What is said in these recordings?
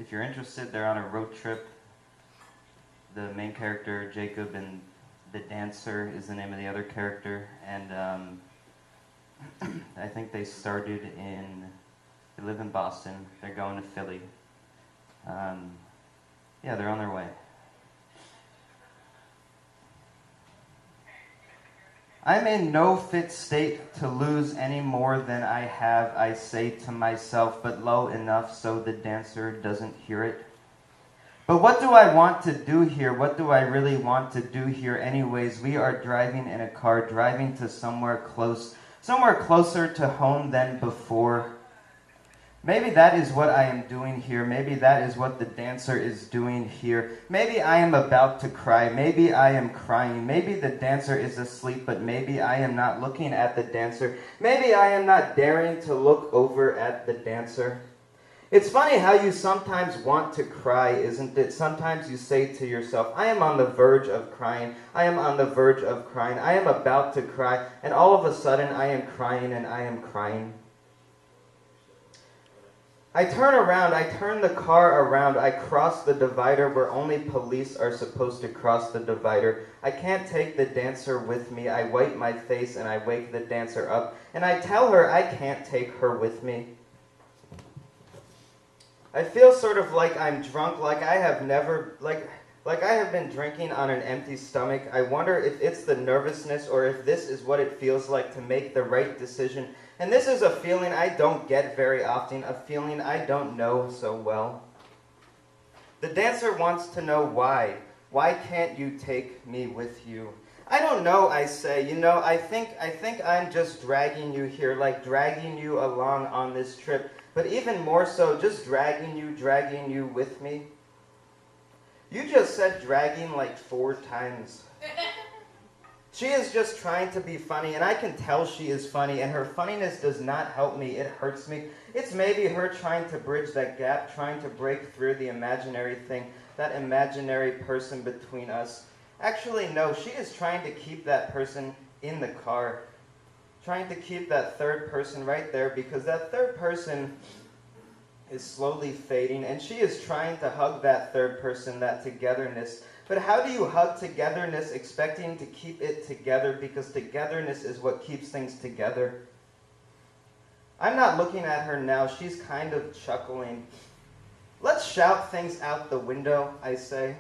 if you're interested, they're on a road trip. The main character, Jacob, and the dancer is the name of the other character. And I think they live in Boston. They're going to Philly. Yeah, they're on their way. I'm in no fit state to lose any more than I have, I say to myself, but low enough so the dancer doesn't hear it. But what do I want to do here? What do I really want to do here anyways? We are driving in a car, driving to somewhere closer to home than before. Maybe that is what I am doing here. Maybe that is what the dancer is doing here. Maybe I am about to cry. Maybe I am crying. Maybe the dancer is asleep, but maybe I am not looking at the dancer. Maybe I am not daring to look over at the dancer. It's funny how you sometimes want to cry, isn't it? Sometimes you say to yourself, I am on the verge of crying. I am on the verge of crying. I am about to cry. And all of a sudden, I am crying and I am crying. I turn around, I turn the car around, I cross the divider where only police are supposed to cross the divider. I can't take the dancer with me. I wipe my face and I wake the dancer up. And I tell her I can't take her with me. I feel sort of like I'm drunk, like I have been drinking on an empty stomach. I wonder if it's the nervousness or if this is what it feels like to make the right decision. And this is a feeling I don't get very often, a feeling I don't know so well. The dancer wants to know why. Why can't you take me with you? I don't know, I say. I think I'm just dragging you here, like dragging you along on this trip. But even more so, just dragging you with me. You just said dragging like 4 times. She is just trying to be funny, and I can tell she is funny, and her funniness does not help me. It hurts me. It's maybe her trying to bridge that gap, trying to break through the imaginary thing, that imaginary person between us. Actually, no, she is trying to keep that person in the car, trying to keep that third person right there, because that third person is slowly fading, and she is trying to hug that third person, that togetherness. But how do you hug togetherness expecting to keep it together, because togetherness is what keeps things together? I'm not looking at her now. She's kind of chuckling. Let's shout things out the window, I say.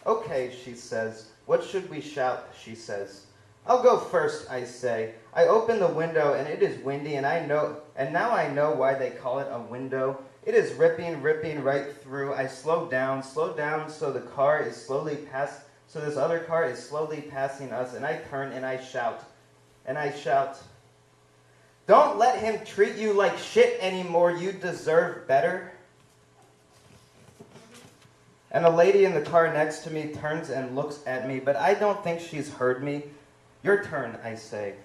Okay, she says. What should we shout, she says. I'll go first, I say. I open the window and it is windy, and now I know why they call it a window. It is ripping right through. I slow down so this other car is slowly passing us, and I turn and I shout. Don't let him treat you like shit anymore. You deserve better. And the lady in the car next to me turns and looks at me, but I don't think she's heard me. Your turn, I say.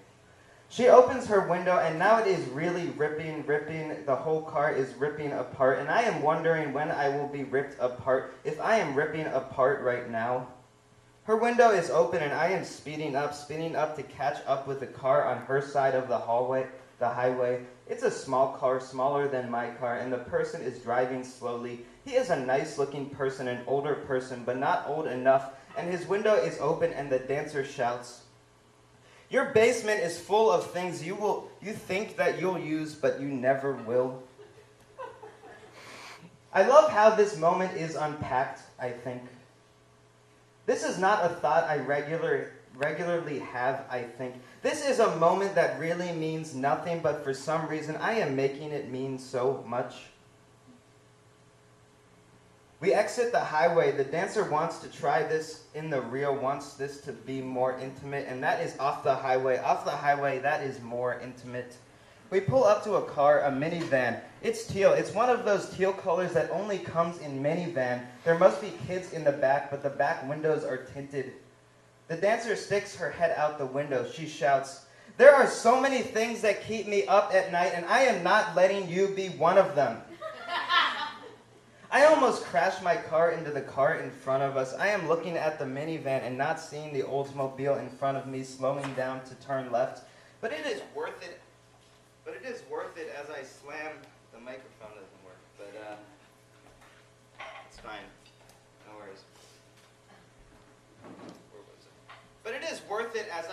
She opens her window, and now it is really ripping. The whole car is ripping apart, and I am wondering when I will be ripped apart, if I am ripping apart right now. Her window is open, and I am speeding up to catch up with the car on her side of the highway. It's a small car, smaller than my car, and the person is driving slowly. He is a nice-looking person, an older person, but not old enough, and his window is open, and the dancer shouts, your basement is full of things you think that you'll use, but you never will. I love how this moment is unpacked, I think. This is not a thought I regularly have, I think. This is a moment that really means nothing, but for some reason I am making it mean so much. We exit the highway. The dancer wants to try this in the real, wants this to be more intimate, and that is off the highway. Off the highway, that is more intimate. We pull up to a car, a minivan. It's teal. It's one of those teal colors that only comes in minivan. There must be kids in the back, but the back windows are tinted. The dancer sticks her head out the window. She shouts, there are so many things that keep me up at night, and I am not letting you be one of them. I almost crashed my car into the car in front of us. I am looking at the minivan and not seeing the Oldsmobile in front of me slowing down to turn left. But it is worth it. As I slam, the microphone doesn't work, but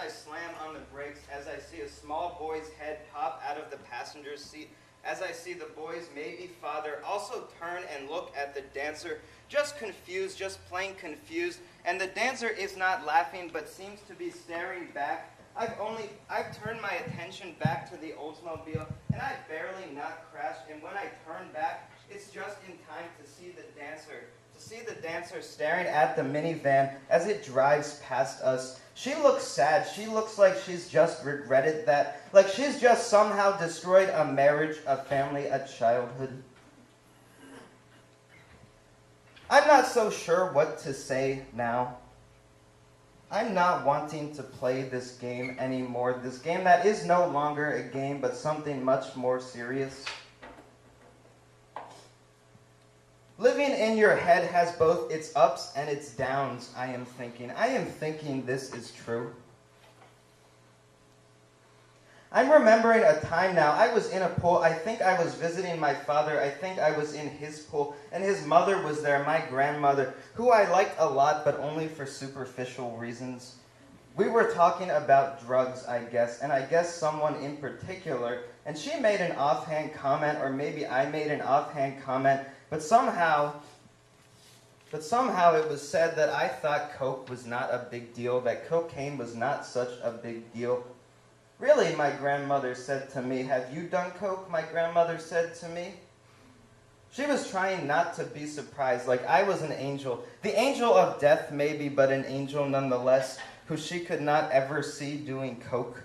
I slam on the brakes, as I see a small boy's head pop out of the passenger seat, as I see the boy's maybe father also turn and look at the dancer, just confused, just plain confused, and the dancer is not laughing but seems to be staring back. I've turned my attention back to the Oldsmobile, and I barely not crashed, and when I turn back, it's just in time to see the dancer staring at the minivan as it drives past us. She looks sad. She looks like she's just regretted that, like she's just somehow destroyed a marriage, a family, a childhood. I'm not so sure what to say now. I'm not wanting to play this game anymore. This game that is no longer a game, but something much more serious. Living in your head has both its ups and its downs, I am thinking. I am thinking this is true. I'm remembering a time now. I was in a pool. I think I was visiting my father. I think I was in his pool. And his mother was there, my grandmother, who I liked a lot, but only for superficial reasons. We were talking about drugs, I guess, and I guess someone in particular. And she made an offhand comment, or maybe I made an offhand comment, but somehow it was said that I thought coke was not a big deal, that cocaine was not such a big deal. Really, my grandmother said to me. Have you done coke? My grandmother said to me. She was trying not to be surprised, like I was an angel. The angel of death, maybe, but an angel nonetheless, who she could not ever see doing coke.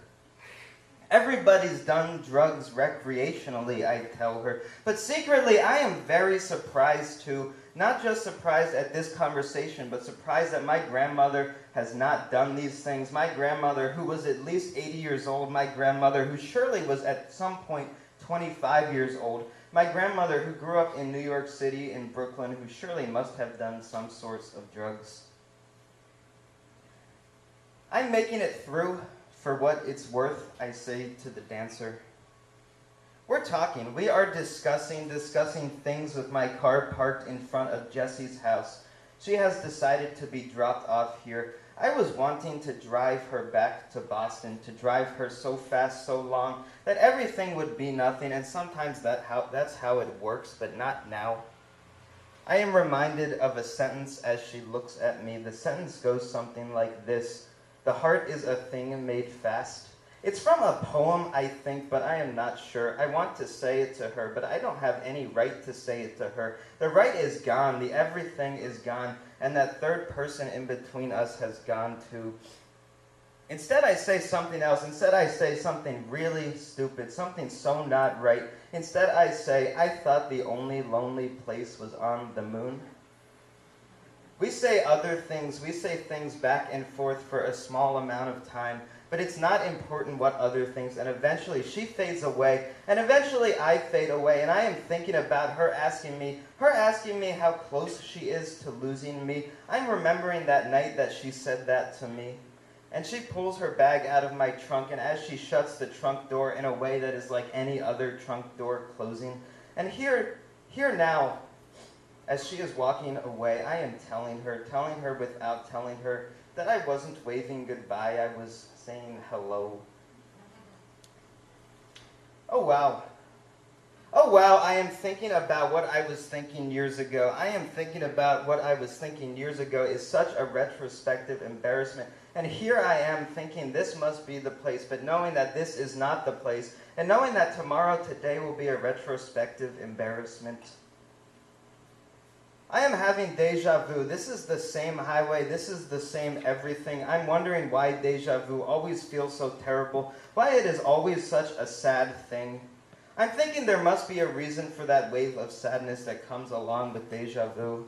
Everybody's done drugs recreationally, I tell her. But secretly, I am very surprised too. Not just surprised at this conversation, but surprised that my grandmother has not done these things. My grandmother, who was at least 80 years old. My grandmother, who surely was at some point 25 years old. My grandmother, who grew up in New York City, in Brooklyn, who surely must have done some sorts of drugs. I'm making it through. For what it's worth, I say to the dancer. We're talking. We are discussing things with my car parked in front of Jessie's house. She has decided to be dropped off here. I was wanting to drive her back to Boston, to drive her so fast, so long, that everything would be nothing, and sometimes that's how it works, but not now. I am reminded of a sentence as she looks at me. The sentence goes something like this. The heart is a thing made fast. It's from a poem, I think, but I am not sure. I want to say it to her, but I don't have any right to say it to her. The right is gone, the everything is gone, and that third person in between us has gone too. Instead, I say something else. Instead, I say something really stupid, something so not right. Instead, I say, I thought the only lonely place was on the moon. We say other things. We say things back and forth for a small amount of time, but it's not important what other things, and eventually she fades away, and eventually I fade away, and I am thinking about her asking me how close she is to losing me. I'm remembering that night that she said that to me, and she pulls her bag out of my trunk, and as she shuts the trunk door in a way that is like any other trunk door closing, and here now, as she is walking away, I am telling her without telling her, that I wasn't waving goodbye, I was saying hello. Oh wow, I am thinking about what I was thinking years ago. I am thinking about what I was thinking years ago is such a retrospective embarrassment. And here I am thinking this must be the place, but knowing that this is not the place, and knowing that today will be a retrospective embarrassment. I am having deja vu. This is the same highway. This is the same everything. I'm wondering why deja vu always feels so terrible, why it is always such a sad thing. I'm thinking there must be a reason for that wave of sadness that comes along with deja vu.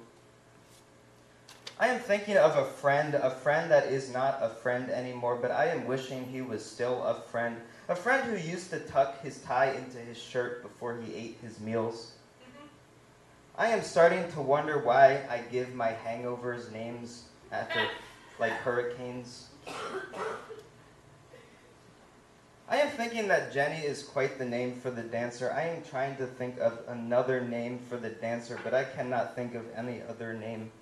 I am thinking of a friend that is not a friend anymore, but I am wishing he was still a friend who used to tuck his tie into his shirt before he ate his meals. I am starting to wonder why I give my hangovers names after, like, hurricanes. I am thinking that Jenny is quite the name for the dancer. I am trying to think of another name for the dancer, but I cannot think of any other name.